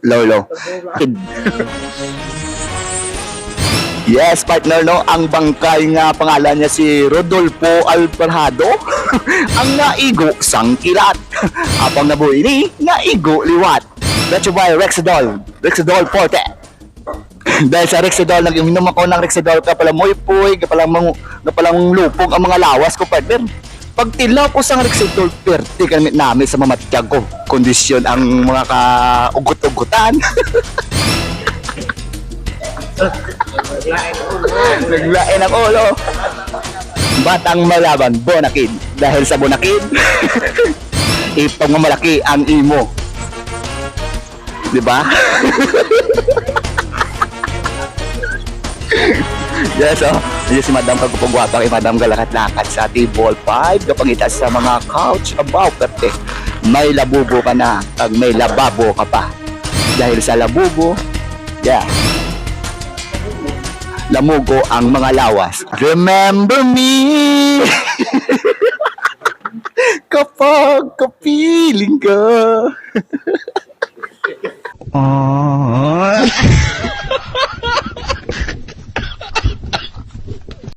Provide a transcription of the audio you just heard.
Lolo. Yes, partner, no? Ang bangkay nga pangalan niya si Rodolfo Alvarado. Ang naigo, sangkilat. Apang nabuhi ni, naigo liwat. That's why Rexidol. Rexidol Forte. Dahil sa Rexidol, nag-inom ako ng Rexidol, kapalamoy-poy, kapalang lupog ang mga lawas ko, partner. Pag tilaw ko sa Rexidol, perte kami namin sa mamatiyag ko. Kondisyon ang mga kaugot-ugutan. Naglain ang ulo. Batang malaban, bonakid. Dahil sa bonakid, ipagmamalaki ang imo. Diba? Yes, oh. Yes, si Madam Kagupagwapang, Madam Galakat-lakat sa table 5. Kapangita sa mga couch, abaw, perte. May labubo ka na, pag may lababo ka pa. Dahil sa labubo, yeah, lamugo ang mga lawas. Remember me! Kapag kapiling ka.